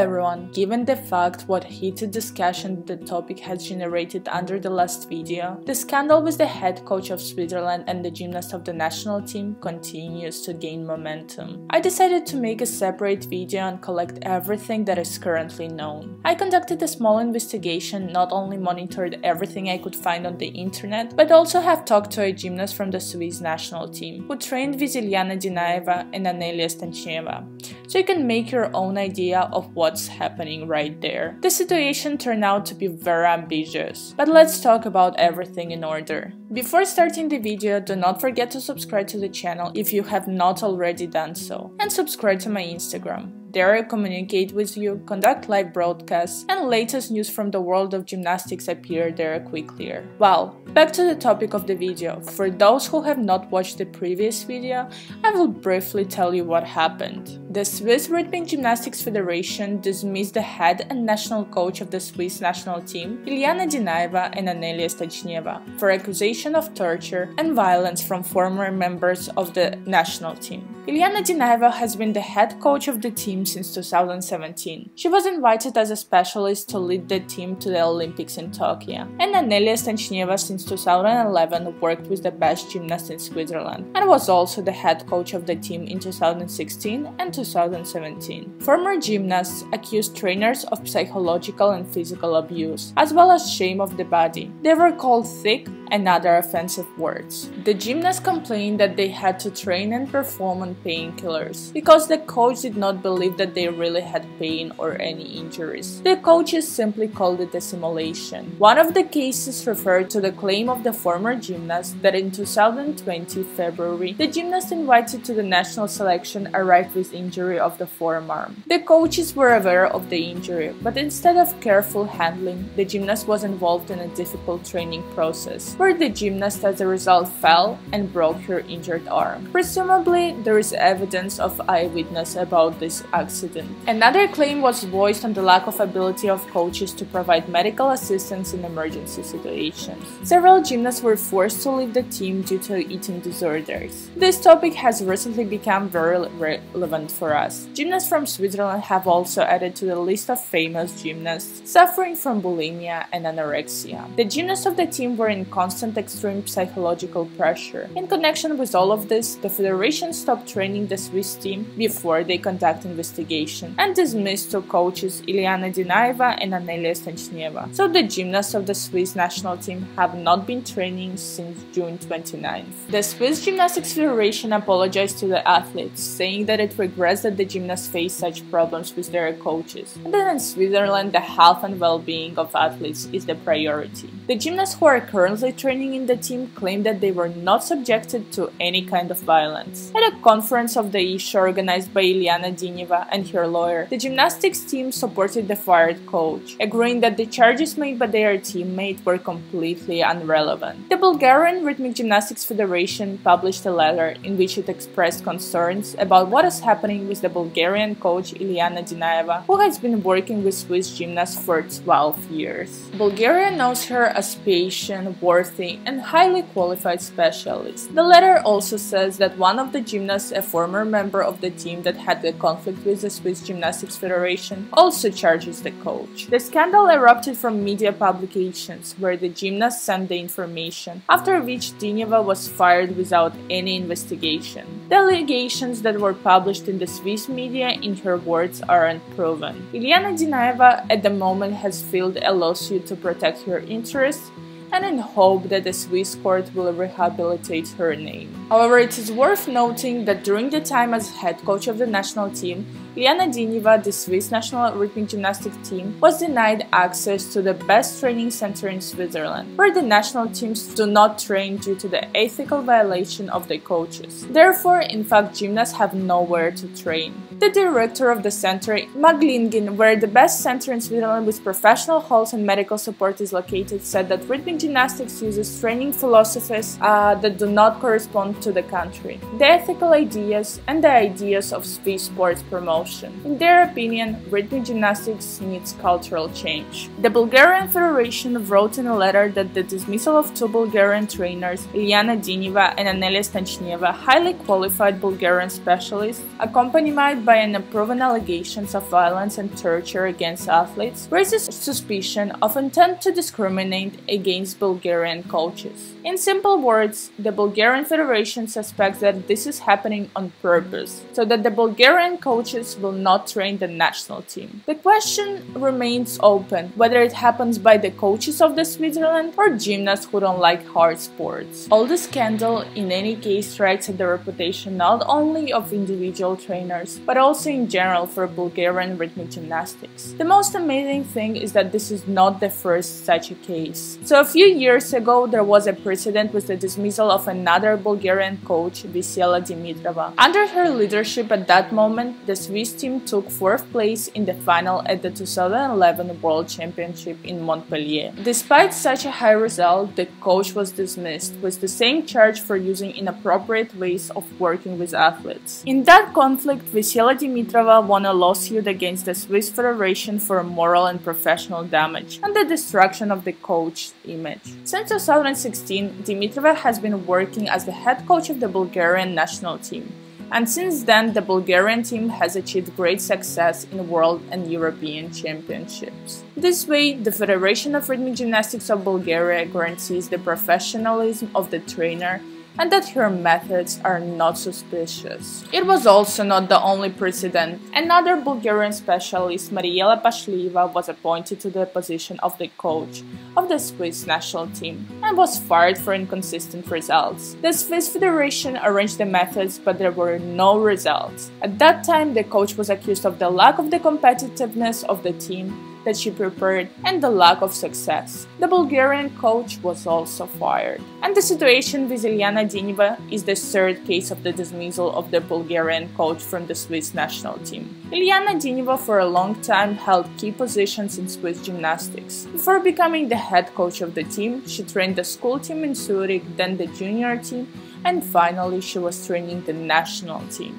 everyone, given the fact what heated discussion the topic has generated under the last video, the scandal with the head coach of Switzerland and the gymnast of the national team continues to gain momentum. I decided to make a separate video and collect everything that is currently known. I conducted a small investigation, not only monitored everything I could find on the internet, but also have talked to a gymnast from the Swiss national team, who trained with Iliana Dineva and Anelia Stancheva, so you can make your own idea of what's happening right there. The situation turned out to be very ambitious, but let's talk about everything in order. Before starting the video, do not forget to subscribe to the channel if you have not already done so, and subscribe to my Instagram. There I communicate with you, conduct live broadcasts, and latest news from the world of gymnastics appear there quickly. Well, back to the topic of the video. For those who have not watched the previous video, I will briefly tell you what happened. The Swiss Rhythmic Gymnastics Federation dismissed the head and national coach of the Swiss national team, Iliana Dineva and Anelia Stancheva, for accusation of torture and violence from former members of the national team. Iliana Dineva has been the head coach of the team since 2017. She was invited as a specialist to lead the team to the Olympics in Tokyo. And Anelia Stancheva since 2011 worked with the best gymnasts in Switzerland and was also the head coach of the team in 2016 and 2017. Former gymnasts accused trainers of psychological and physical abuse, as well as shame of the body. They were called thick and other offensive words. The gymnasts complained that they had to train and perform on painkillers because the coach did not believe that they really had pain or any injuries. The coaches simply called it a simulation. One of the cases referred to the claim of the former gymnast that in 2020 February, the gymnast invited to the national selection arrived with injury of the forearm. The coaches were aware of the injury, but instead of careful handling, the gymnast was involved in a difficult training process, where the gymnast as a result fell and broke her injured arm. Presumably, there is evidence of eyewitness about this accident. Another claim was voiced on the lack of ability of coaches to provide medical assistance in emergency situations. Several gymnasts were forced to leave the team due to eating disorders. This topic has recently become very relevant for us. Gymnasts from Switzerland have also added to the list of famous gymnasts suffering from bulimia and anorexia. The gymnasts of the team were in constant extreme psychological pressure. In connection with all of this, the federation stopped training the Swiss team before they conduct investigation and dismissed two coaches, Iliana Dineva and Anelia Stancheva. So the gymnasts of the Swiss national team have not been training since June 29th. The Swiss Gymnastics Federation apologized to the athletes, saying that it regrets that the gymnasts face such problems with their coaches, and that in Switzerland the health and well-being of athletes is the priority. The gymnasts who are currently training in the team claim that they were not subjected to any kind of violence. At a conference of the issue organized by Iliana Dineva and her lawyer, the gymnastics team supported the fired coach, agreeing that the charges made by their teammate were completely irrelevant. The Bulgarian Rhythmic Gymnastics Federation published a letter in which it expressed concerns about what is happening with the Bulgarian coach Iliana Dineva, who has been working with Swiss gymnasts for 12 years. Bulgaria knows her as patient, worthy, and highly qualified specialist. The letter also says that one of the gymnasts, a former member of the team that had a conflict with the Swiss Gymnastics Federation, also charges the coach. The scandal erupted from media publications, where the gymnast sent the information, after which Dineva was fired without any investigation. The allegations that were published in the Swiss media, in her words, are unproven. Iliana Dineva at the moment has filed a lawsuit to protect her interests and in hope that the Swiss court will rehabilitate her name. However, it is worth noting that during the time as head coach of the national team, Iliana Dineva, the Swiss national rhythmic gymnastics team, was denied access to the best training center in Switzerland, where the national teams do not train due to the ethical violation of the coaches. Therefore, in fact, gymnasts have nowhere to train. The director of the center, Maglingen, where the best center in Switzerland with professional halls and medical support is located, said that rhythmic gymnastics uses training philosophies that do not correspond to the country, the ethical ideas, and the ideas of Swiss sports promotion. notion. In their opinion, rhythmic gymnastics needs cultural change. The Bulgarian Federation wrote in a letter that the dismissal of two Bulgarian trainers, Iliana Dineva and Anelia Stancheva, highly qualified Bulgarian specialists, accompanied by unproven allegations of violence and torture against athletes, raises suspicion of intent to discriminate against Bulgarian coaches. In simple words, the Bulgarian Federation suspects that this is happening on purpose, so that the Bulgarian coaches will not train the national team. The question remains open whether it happens by the coaches of the Switzerland or gymnasts who don't like hard sports. All the scandal in any case strikes at the reputation not only of individual trainers, but also in general for Bulgarian rhythmic gymnastics. The most amazing thing is that this is not the first such a case. So a few years ago there was a precedent with the dismissal of another Bulgarian coach, Iliana Dineva. Under her leadership at that moment, the Swiss team took 4th place in the final at the 2011 World Championship in Montpellier. Despite such a high result, the coach was dismissed, with the same charge for using inappropriate ways of working with athletes. In that conflict, Iliana Dineva won a lawsuit against the Swiss Federation for moral and professional damage and the destruction of the coach's image. Since 2016, Dineva has been working as the head coach of the Bulgarian national team, and since then the Bulgarian team has achieved great success in world and European championships. This way, the Federation of Rhythmic Gymnastics of Bulgaria guarantees the professionalism of the trainer and that her methods are not suspicious. It was also not the only precedent. Another Bulgarian specialist, Mariela Pashlieva, was appointed to the position of the coach of the Swiss national team and was fired for inconsistent results. The Swiss Federation arranged the methods, but there were no results. At that time, the coach was accused of the lack of the competitiveness of the team that she prepared and the lack of success. The Bulgarian coach was also fired. And the situation with Iliana Dineva is the third case of the dismissal of the Bulgarian coach from the Swiss national team. Iliana Dineva for a long time held key positions in Swiss gymnastics. Before becoming the head coach of the team, she trained the school team in Zurich, then the junior team, and finally she was training the national team.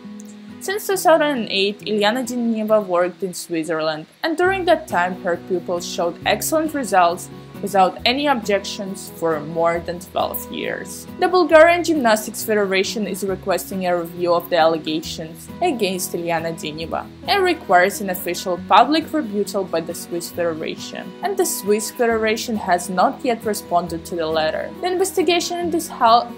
Since 2008, Iliana Dineva worked in Switzerland, and during that time her pupils showed excellent results without any objections for more than 12 years. The Bulgarian Gymnastics Federation is requesting a review of the allegations against Iliana Dineva and requires an official public rebuttal by the Swiss Federation. And the Swiss Federation has not yet responded to the letter. The investigation in this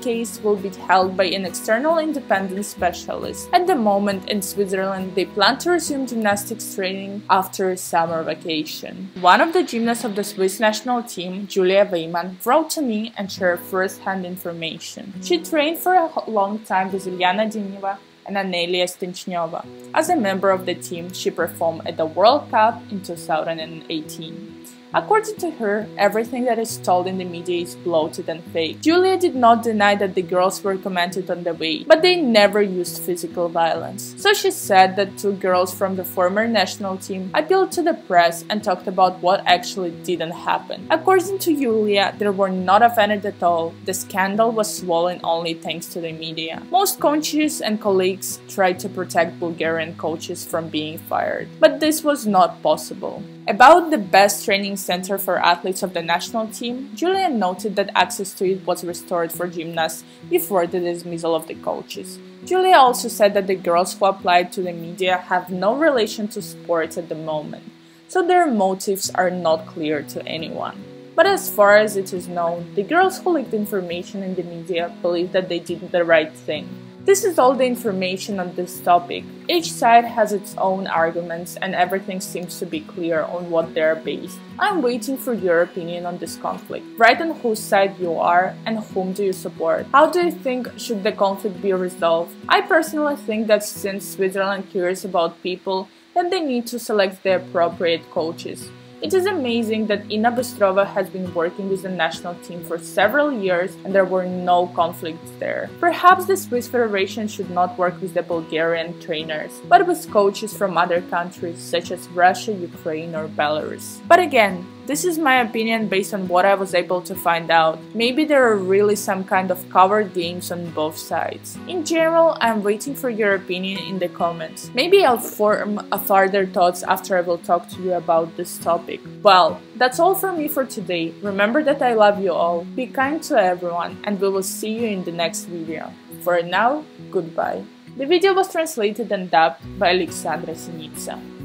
case will be held by an external independent specialist. At the moment in Switzerland, they plan to resume gymnastics training after summer vacation. One of the gymnasts of the Swiss national team, Julia Weimann, wrote to me and shared first-hand information. She trained for a long time with Iliana Dineva and Anelia Stancheva. As a member of the team, she performed at the World Cup in 2018. According to her, everything that is told in the media is bloated and fake. Julia did not deny that the girls were commented on the way, but they never used physical violence. So she said that two girls from the former national team appealed to the press and talked about what actually didn't happen. According to Julia, they were not offended at all. The scandal was swollen only thanks to the media. Most coaches and colleagues tried to protect Bulgarian coaches from being fired, but this was not possible. About the best training center for athletes of the national team, Julia noted that access to it was restored for gymnasts before the dismissal of the coaches. Julia also said that the girls who applied to the media have no relation to sports at the moment, so their motives are not clear to anyone. But as far as it is known, the girls who leaked information in the media believe that they did the right thing. This is all the information on this topic. Each side has its own arguments and everything seems to be clear on what they are based. I'm waiting for your opinion on this conflict. Write on whose side you are and whom do you support. How do you think should the conflict be resolved? I personally think that since Switzerland cares about people, then they need to select the appropriate coaches. It is amazing that Ina Bystrova has been working with the national team for several years and there were no conflicts there. Perhaps the Swiss Federation should not work with the Bulgarian trainers, but with coaches from other countries such as Russia, Ukraine or Belarus. But again, This is my opinion based on what I was able to find out. Maybe there are really some kind of covered games on both sides. In general, I'm waiting for your opinion in the comments. Maybe I'll form a further thoughts after I will talk to you about this topic. Well, that's all from me for today. Remember that I love you all, be kind to everyone, and we will see you in the next video. For now, goodbye. The video was translated and dubbed by Alexandra Sinica.